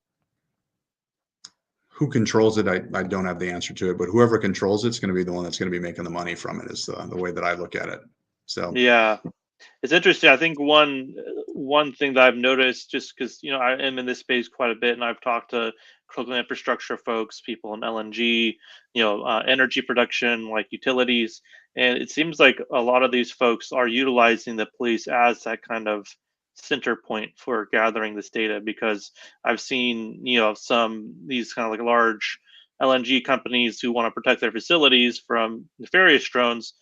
who controls it, I don't have the answer to it, but whoever controls it's going to be the one that's going to be making the money from it is the way that I look at it. So, yeah, it's interesting. I think one thing that I've noticed, just because I am in this space quite a bit, and I've talked to critical infrastructure folks, people in LNG, energy production, like utilities, and it seems like a lot of these folks are utilizing the police as that kind of center point for gathering this data. Because I've seen some these kind of like large LNG companies who want to protect their facilities from nefarious drones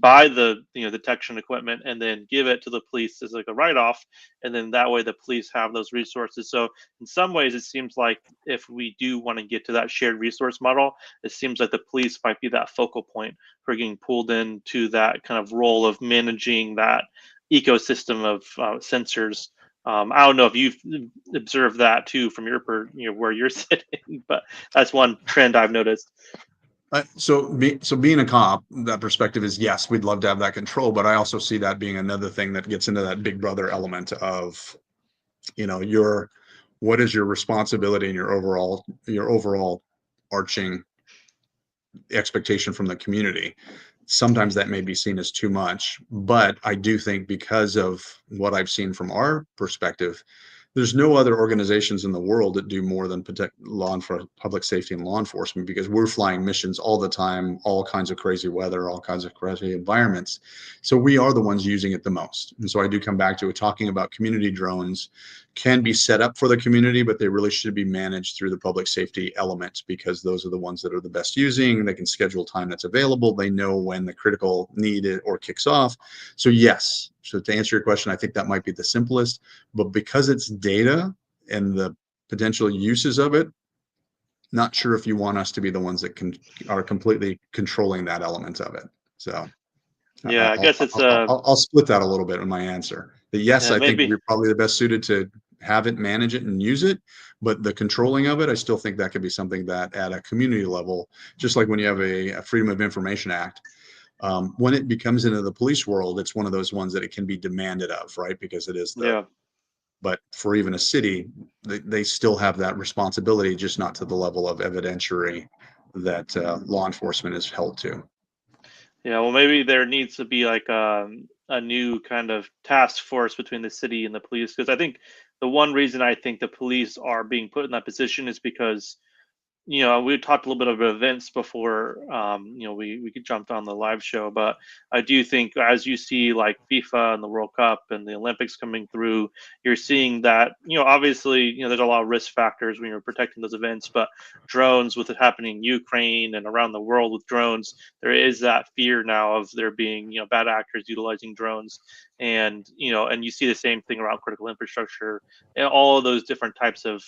buy the detection equipment and then give it to the police as like a write-off, and then that way the police have those resources. So in some ways it seems like if we do want to get to that shared resource model, it seems like the police might be that focal point for getting pulled into that kind of role of managing that ecosystem of sensors. I don't know if you've observed that too from where you're sitting, but that's one trend I've noticed. so being a cop, that perspective is yes, we'd love to have that control, but I also see that being another thing that gets into that big brother element of, your what is your responsibility and your overall arching expectation from the community. Sometimes that may be seen as too much, but I do think because of what I've seen from our perspective, there's no other organizations in the world that do more than protect public safety and law enforcement because we're flying missions all the time, all kinds of crazy weather, all kinds of crazy environments. So we are the ones using it the most. And so I do come back to it talking about community drones can be set up for the community, but they really should be managed through the public safety element because those are the ones that are the best using. They can schedule time that's available. They know when the critical need or kicks off. So yes. So to answer your question, I think that might be the simplest, but because it's data and the potential uses of it, not sure if you want us to be the ones that are completely controlling that element of it. So Yeah, I guess it's I'll split that a little bit in my answer. That yes, I think maybe. we're probably the best suited to have it, manage it, and use it. But the controlling of it, I still think that could be something that at a community level, just like when you have a Freedom of Information Act, When it becomes into the police world, it's one of those ones that it can be demanded of, right? Because it is Yeah. but for even a city, they still have that responsibility, just not to the level of evidentiary that law enforcement is held to. Yeah, well, maybe there needs to be like a new kind of task force between the city and the police, because I think the one reason I think the police are being put in that position is because, we talked a little bit about events before, we could jump on the live show, but I do think as you see like FIFA and the World Cup and the Olympics coming through, you're seeing that, obviously, there's a lot of risk factors when you're protecting those events, but drones, with it happening in Ukraine and around the world with drones, there is that fear now of there being, bad actors utilizing drones. And you see the same thing around critical infrastructure and all of those different types of,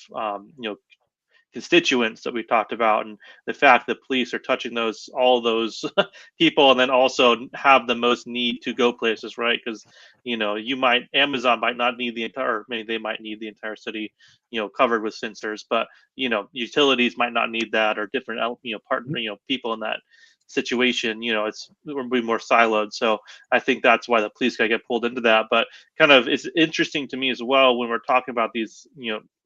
constituents that we talked about, and the fact that police are touching all those people, and then also have the most need to go places, right? Because Amazon might not need the entire, maybe they might need the entire city covered with sensors, but utilities might not need that, or different partner people in that situation. It's we'll be more siloed. So I think that's why the police gotta get pulled into that. But kind of it's interesting to me as well when we're talking about these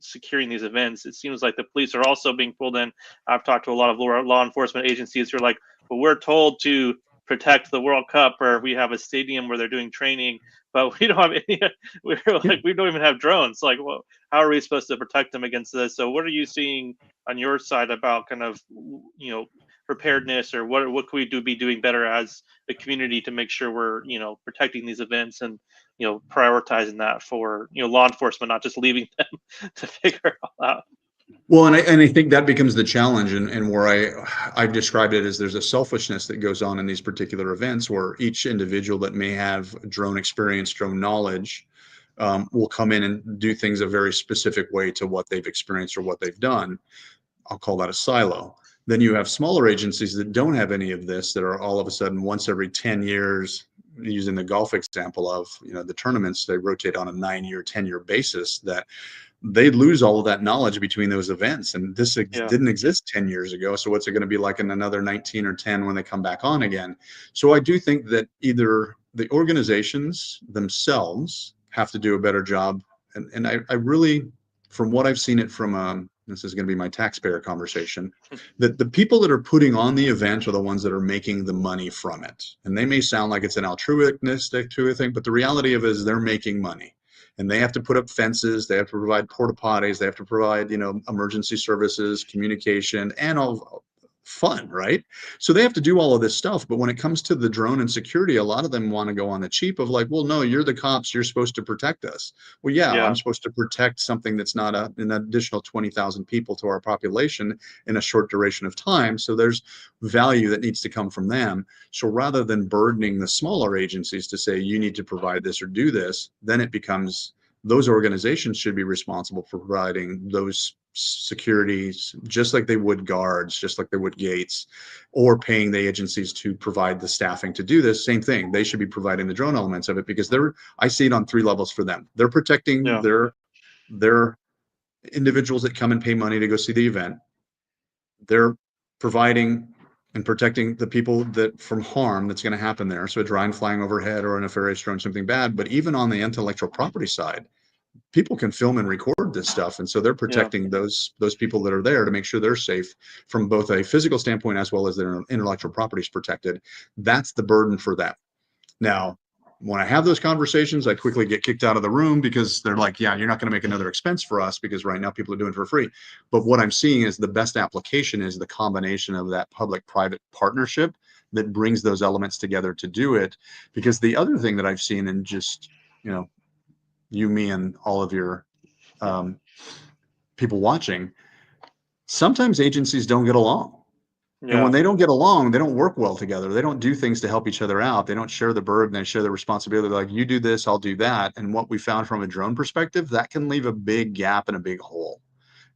securing these events. It seems like the police are also being pulled in. I've talked to a lot of law enforcement agencies who are like, well, we're told to protect the World Cup, or we have a stadium where they're doing training, but we don't have any. We're like, we don't even have drones. Like, well, how are we supposed to protect them against this? So what are you seeing on your side about kind of preparedness, or what could we be doing better as a community to make sure we're protecting these events, and prioritizing that for law enforcement, not just leaving them to figure it all out? Well, and I think that becomes the challenge, and where I've described it as there's a selfishness that goes on in these particular events, where each individual that may have drone experience, drone knowledge, will come in and do things a very specific way to what they've experienced or what they've done. I'll call that a silo. Then you have smaller agencies that don't have any of this, that are all of a sudden once every 10 years, using the golf example of, the tournaments, they rotate on a 9-year, 10-year basis, that they lose all of that knowledge between those events. And this Yeah. didn't exist 10 years ago. So what's it going to be like in another 19 or 10 when they come back on again? So I do think that either the organizations themselves have to do a better job. And I really, from what I've seen it from, this is going to be my taxpayer conversation, that the people that are putting on the event are the ones that are making the money from it. And they may sound like it's an altruistic thing, but the reality of it is they're making money. And they have to put up fences, they have to provide porta potties, they have to provide, emergency services, communication, and all fun, right? So they have to do all of this stuff. But when it comes to the drone and security, a lot of them want to go on the cheap of like, well, no, you're the cops, you're supposed to protect us. Well, yeah, Yeah. I'm supposed to protect something that's not an additional 20,000 people to our population in a short duration of time. So there's value that needs to come from them. So rather than burdening the smaller agencies to say, you need to provide this or do this, then it becomes those organizations should be responsible for providing those securities, just like they would guards, just like they would gates, or paying the agencies to provide the staffing to do this. Same thing. They should be providing the drone elements of it, because I see it on 3 levels for them. They're protecting Yeah. their individuals that come and pay money to go see the event. They're providing and protecting the people that from harm that's going to happen there. So a drone flying overhead or a nefarious drone, something bad. But even on the intellectual property side, people can film and record this stuff, and so they're Yeah. protecting those people that are there to make sure they're safe from both a physical standpoint as well as their intellectual property is protected. That's the burden for them. Now, when I have those conversations, I quickly get kicked out of the room, because they're like, yeah, you're not going to make another expense for us, because right now people are doing it for free. But what I'm seeing is the best application is the combination of that public-private partnership that brings those elements together to do it. Because the other thing that I've seen, and just, you, me, and all of your people watching, sometimes agencies don't get along. And when Yeah. they don't get along, they don't work well together. They don't do things to help each other out. They don't share the burden. They share the responsibility. They're like, you do this, I'll do that. And what we found from a drone perspective, that can leave a big gap and a big hole.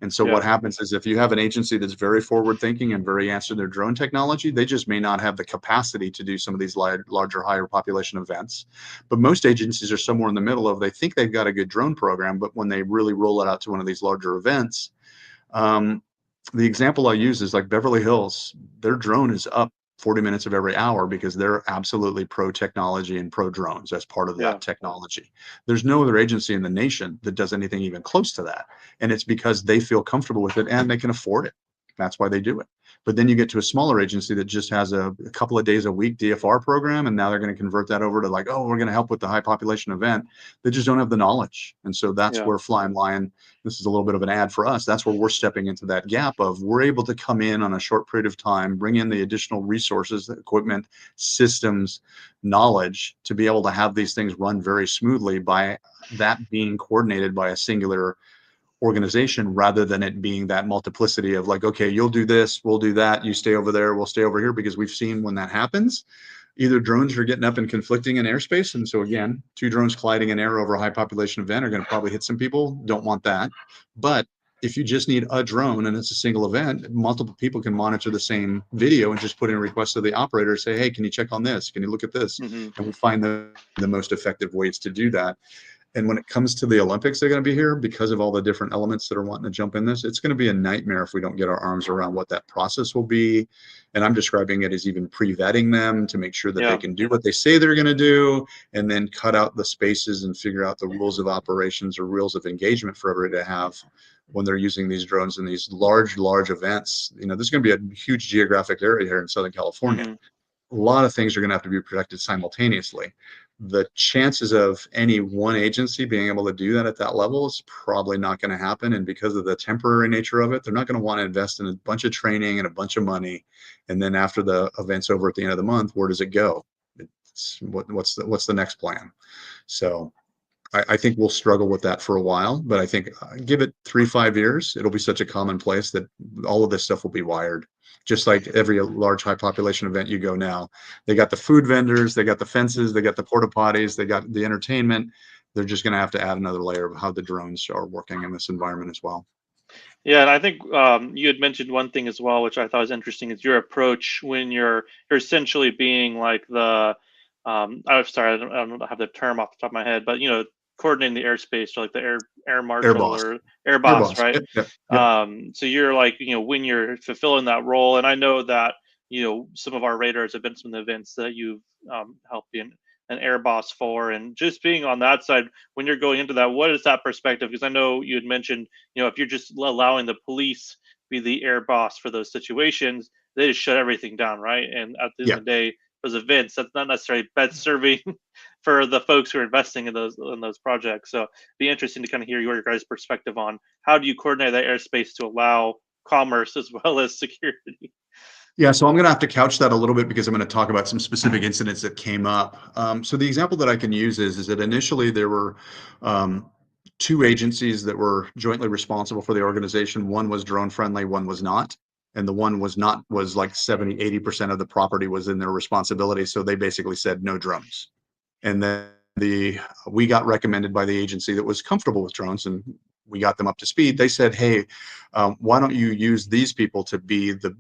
And so what Yeah. happens is, if you have an agency that's very forward thinking and very answered their drone technology, they just may not have the capacity to do some of these larger, higher population events. But most agencies are somewhere in the middle of, they think they've got a good drone program, but when they really roll it out to one of these larger events, the example I use is like Beverly Hills. Their drone is up 40 minutes of every hour because they're absolutely pro technology and pro drones as part of Yeah. that technology. There's no other agency in the nation that does anything even close to that. And it's because they feel comfortable with it and they can afford it. That's why they do it. But then you get to a smaller agency that just has a couple of days a week DFR program, and now they're going to convert that over to like, oh, we're going to help with the high population event. They just don't have the knowledge. And so that's Yeah. where Flying Lion, this is a little bit of an ad for us. That's where we're stepping into that gap of we're able to come in on a short period of time, bring in the additional resources, equipment, systems, knowledge to be able to have these things run very smoothly by that being coordinated by a singular organization rather than it being that multiplicity of like, okay, you'll do this, we'll do that, you stay over there, we'll stay over here, because we've seen when that happens, either drones are getting up and conflicting in airspace. And so again, two drones colliding in air over a high population event are going to probably hit some people. Don't want that. But if you just need a drone and it's a single event, multiple people can monitor the same video and just put in a request to the operator, say, hey, can you check on this? Can you look at this? Mm-hmm. And we find the most effective ways to do that. And when it comes to the Olympics, they're going to be here because of all the different elements that are wanting to jump in this. It's going to be a nightmare if we don't get our arms around what that process will be. And I'm describing it as even pre-vetting them to make sure that they can do what they say they're going to do, and then cut out the spaces and figure out the rules of operations or rules of engagement for everybody to have when they're using these drones in these large events. You know, there's going to be a huge geographic area here in Southern California. Mm-hmm. A lot of things are going to have to be protected simultaneously. The chances of any one agency being able to do that at that level is probably not going to happen. And because of the temporary nature of it, they're not going to want to invest in a bunch of training and a bunch of money. And then after the event's over at the end of the month, where does it go? It's what's the next plan? So I think we'll struggle with that for a while, but I think give it 3-5 years, it'll be such a commonplace that all of this stuff will be wired. Just like every large high population event you go now, they got the food vendors, they got the fences, they got the porta potties, they got the entertainment. They're just going to have to add another layer of how the drones are working in this environment as well. Yeah, and I think you had mentioned one thing as well, which I thought was interesting, is your approach when you're essentially being like the I'm sorry, I don't have the term off the top of my head, but you know, coordinating the airspace, or like the air Air marshal boss. or air Air boss, boss. right? Yep. So you're like, you know, when you're fulfilling that role, and I know that, you know, some of our radars have been some of the events that you've helped be an air boss for, and just being on that side when you're going into that, what is that perspective? Because I know you had mentioned, you know, if you're just allowing the police be the air boss for those situations, they just shut everything down, right? And at the end Yeah. of the day, those events, that's not necessarily best serving for the folks who are investing in those projects. So it'd be interesting to kind of hear your guys' perspective on how do you coordinate that airspace to allow commerce as well as security. Yeah, so I'm going to have to couch that a little bit because I'm going to talk about some specific incidents that came up. So the example that I can use is that initially there were two agencies that were jointly responsible for the organization. One was drone friendly, one was not. And the one was not was like 70-80% of the property was in their responsibility. So they basically said no drones. And then we got recommended by the agency that was comfortable with drones, and we got them up to speed. They said, hey, why don't you use these people to be the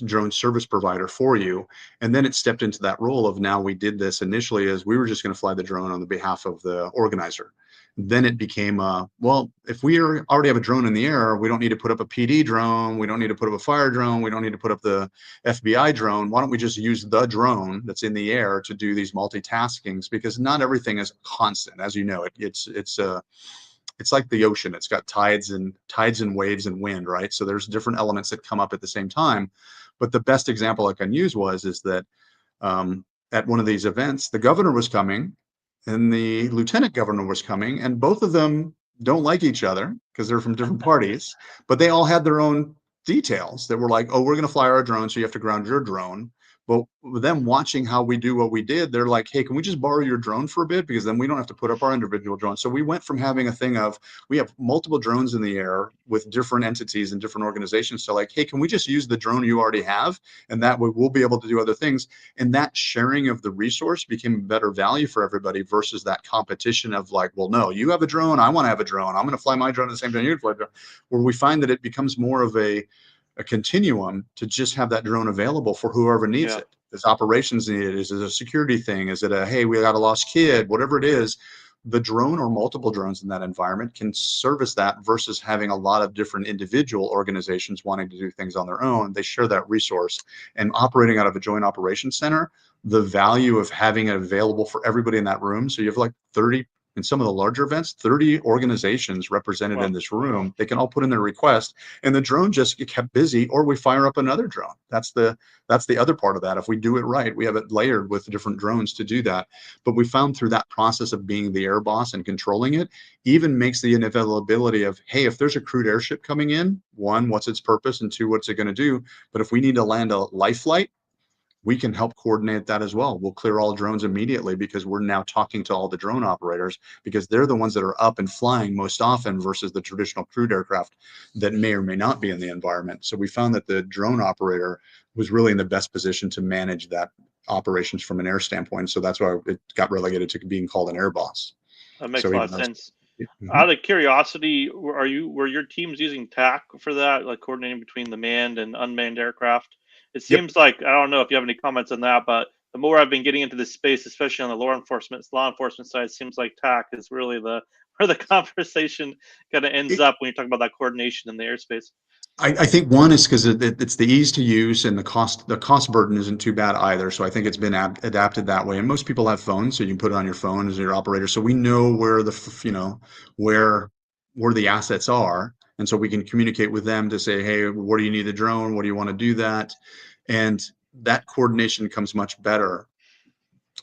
drone service provider for you? And then it stepped into that role of, now we did this initially as we were just going to fly the drone on the behalf of the organizer. Then it became, well, if we already have a drone in the air, we don't need to put up a PD drone. We don't need to put up a fire drone. We don't need to put up the FBI drone. Why don't we just use the drone that's in the air to do these multitaskings? Because not everything is constant. As you know, it's like the ocean. It's got tides and waves and wind, right? So there's different elements that come up at the same time. But the best example I can use is that at one of these events, the governor was coming and the lieutenant governor was coming, and both of them don't like each other because they're from different parties, but they all had their own details that were like, oh, we're going to fly our drone, so you have to ground your drone. But with them watching how we do what we did, they're like, hey, can we just borrow your drone for a bit? Because then we don't have to put up our individual drones. So we went from having a thing of, we have multiple drones in the air with different entities and different organizations, to like, hey, can we just use the drone you already have? And that way we'll be able to do other things. And that sharing of the resource became better value for everybody versus that competition of like, well, no, you have a drone, I want to have a drone, I'm going to fly my drone at the same time you fly drone. Where we find that it becomes more of a continuum to just have that drone available for whoever needs it. Does operations need it? Is it a security thing? Is it a, hey, we got a lost kid? Whatever it is, the drone or multiple drones in that environment can service that versus having a lot of different individual organizations wanting to do things on their own. They share that resource, and operating out of a joint operations center, the value of having it available for everybody in that room. So you have like 30, in some of the larger events, 30 organizations represented in Well, this room. They can all put in their request, and the drone just get kept busy, or we fire up another drone. That's the other part of that. If we do it right, we have it layered with different drones to do that. But we found through that process of being the air boss and controlling it, even makes the inevitability of, hey, if there's a crewed airship coming in, one, what's its purpose, and two, what's it going to do? But if we need to land a life flight, we can help coordinate that as well. We'll clear all drones immediately because we're now talking to all the drone operators, because they're the ones that are up and flying most often versus the traditional crewed aircraft that may or may not be in the environment. So we found that the drone operator was really in the best position to manage that operations from an air standpoint. So that's why it got relegated to being called an air boss. that makes So a lot even of though sense. Mhm. Out of curiosity, were your teams using TAC for that, like coordinating between the manned and unmanned aircraft? It Yep. seems like, I don't know if you have any comments on that, but the more I've been getting into this space, especially on the law enforcement side, it seems like TAC is really the where the conversation kind of ends up when you talk about that coordination in the airspace. I think one is because it's the ease to use, and the cost burden isn't too bad either. So I think it's been adapted that way. And most people have phones, so you can put it on your phone as your operator. So we know where where the assets are, and so we can communicate with them to say, hey, what do you need the drone? What do you want to do that? And that coordination becomes much better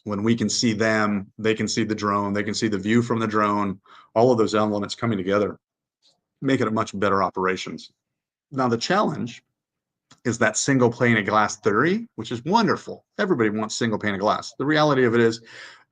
when we can see them, they can see the drone, they can see the view from the drone, all of those elements coming together, make it a much better operations. Now the challenge is that single pane of glass theory, which is wonderful. Everybody wants single pane of glass. The reality of it is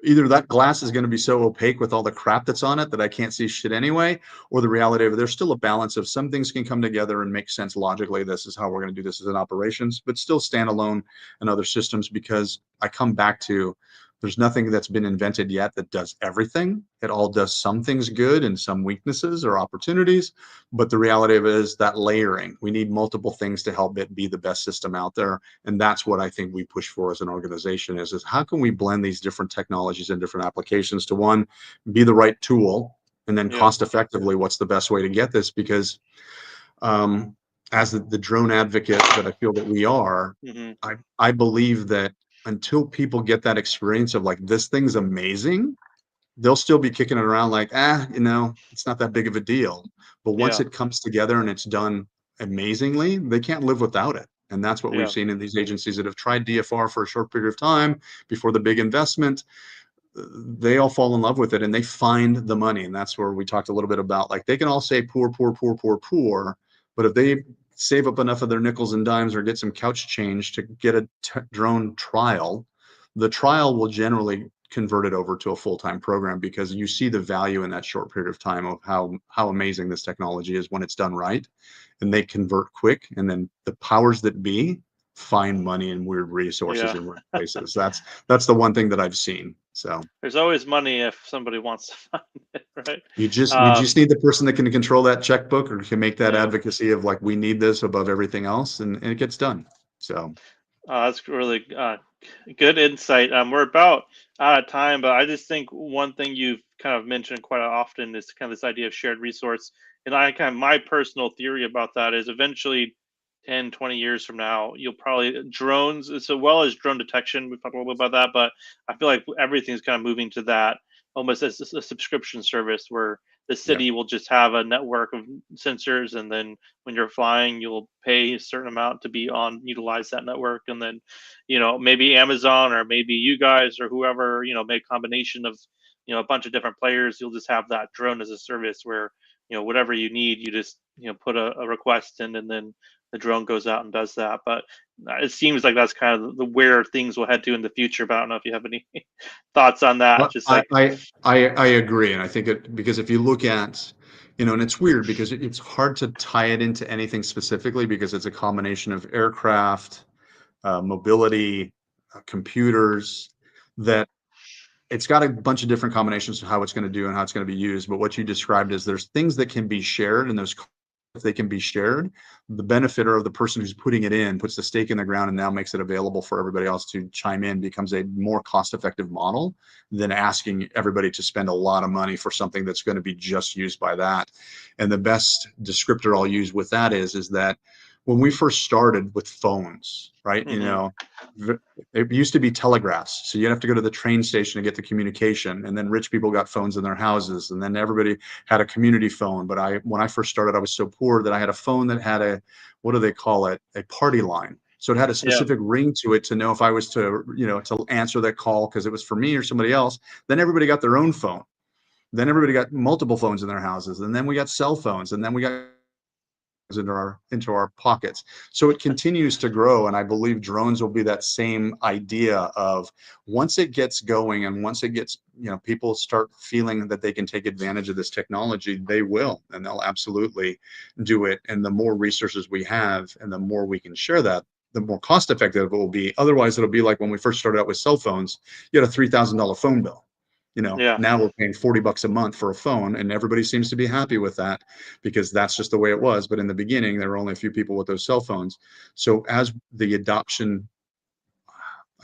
either that glass is going to be so opaque with all the crap that's on it that I can't see shit anyway, or the reality of it, there's still a balance of some things can come together and make sense logically. This is how we're going to do this as an operations, but still stand alone in other systems, because I come back to, there's nothing that's been invented yet that does everything. It all does some things good and some weaknesses or opportunities. But the reality of it is that layering, we need multiple things to help it be the best system out there. And that's what I think we push for as an organization is how can we blend these different technologies and different applications to, one, be the right tool, and then Yeah. cost effectively, what's the best way to get this? Because as the drone advocate that I feel that we are, Hmm. I believe that until people get that experience of like, this thing's amazing, they'll still be kicking it around like, it's not that big of a deal. But once Yeah. it comes together and it's done amazingly, they can't live without it. And that's what we've Yeah. seen in these agencies that have tried DFR for a short period of time before the big investment. They all fall in love with it and they find the money. And that's where we talked a little bit about, like, they can all say poor, poor, poor, poor, poor. But if they save up enough of their nickels and dimes or get some couch change to get a drone trial, the trial will generally convert it over to a full-time program, because you see the value in that short period of time of how amazing this technology is when it's done right, and they convert quick. And then the powers that be find money in weird resources Yeah. in weird places. That's the one thing that I've seen. So There's always money if somebody wants to find it, right? we Um, just need the person that can control that checkbook or can make that yeah. advocacy of like, we need this above everything else, and it gets done. So That's really good insight. We're about out of time, but I just think one thing you've kind of mentioned quite often is kind of this idea of shared resource. And I kind of, my personal theory about that is eventually 10, 20 years from now, you'll probably drones, as well as drone detection. We've talked a little bit about that, but I feel like everything's kind of moving to that almost as a subscription service where the yeah, city will just have a network of sensors, and then when you're flying, you'll pay a certain amount to be on utilize that network, and then maybe Amazon or maybe you guys or whoever make a combination of a bunch of different players. You'll just have that drone as a service where whatever you need, you just put a request in, and then the drone goes out and does that. But it seems like that's kind of the where things will head to in the future. But I don't know if you have any thoughts on that. well, Just I, like, I I agree, and I think it, because if you look at, and it's weird because it's hard to tie it into anything specifically, because it's a combination of aircraft, mobility, computers, that it's got a bunch of different combinations of how it's going to do and how it's going to be used. But what you described is there's things that can be shared, and those they can be shared, the benefit or the person who's putting it in puts the stake in the ground and now makes it available for everybody else to chime in becomes a more cost-effective model than asking everybody to spend a lot of money for something that's going to be just used by that. And the best descriptor I'll use with that is that when we first started with phones, right? It used to be telegraphs. So you have to go to the train station to get the communication. And then rich people got phones in their houses. And then everybody had a community phone. But when I first started, I was so poor that I had a phone that had what do they call it? A party line. So it had a specific ring to it to know if I was to, to answer that call because it was for me or somebody else. Then everybody got their own phone. Then everybody got multiple phones in their houses. And then we got cell phones. And then we got into our pockets. So it continues to grow, and I believe drones will be that same idea of once it gets going and once it gets, people start feeling that they can take advantage of this technology, they will, and they'll absolutely do it. And the more resources we have and the more we can share that, the more cost effective it will be. Otherwise, it'll be like when we first started out with cell phones, you had a $3,000 phone bill. Now we're paying $40 a month for a phone, and everybody seems to be happy with that because that's just the way it was. But in the beginning, there were only a few people with those cell phones. So as the adoption,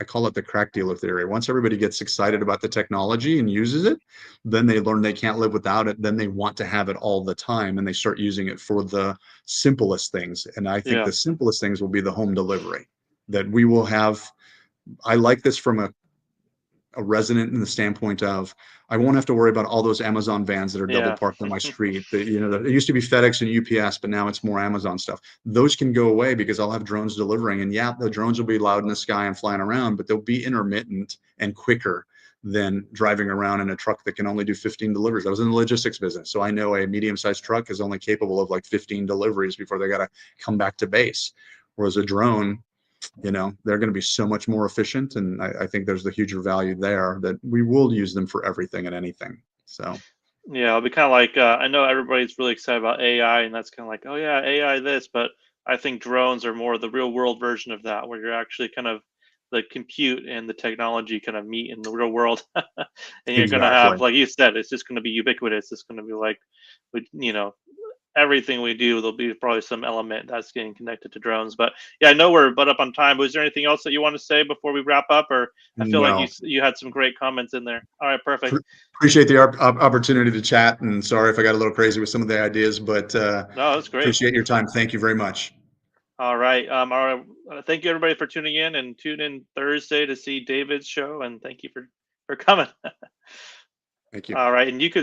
I call it the crack dealer theory. Once everybody gets excited about the technology and uses it, then they learn they can't live without it. Then they want to have it all the time, and they start using it for the simplest things. And I think the simplest things will be the home delivery that we will have. I like this from a resident in the standpoint of I won't have to worry about all those Amazon vans that are double parked on my street. It used to be FedEx and UPS, but now it's more Amazon stuff. Those can go away because I'll have drones delivering. And the drones will be loud in the sky and flying around, but they'll be intermittent and quicker than driving around in a truck that can only do 15 deliveries. I was in the logistics business, so I know a medium-sized truck is only capable of like 15 deliveries before they got to come back to base. Whereas a drone, they're going to be so much more efficient. And I think there's the huge value there that we will use them for everything and anything. So, yeah, it'll be kind of like, I know everybody's really excited about AI, and that's kind of like, oh yeah, AI this, but I think drones are more the real world version of that, where you're actually kind of the compute and the technology kind of meet in the real world. And you're going to exactly. have, like you said, it's just going to be ubiquitous. It's going to be like, everything we do, there'll be probably some element that's getting connected to drones. But yeah, I know we're up on time. Was there anything else that you want to say before we wrap up? Or I feel like No. you had some great comments in there. All right, perfect. Appreciate the opportunity to chat, and sorry if I got a little crazy with some of the ideas, but No, that's great. appreciate your time. Thank you very much. All right. All right. Thank you everybody for tuning in, and tune in Thursday to see David's show. And thank you for coming. Thank you. All right, and you could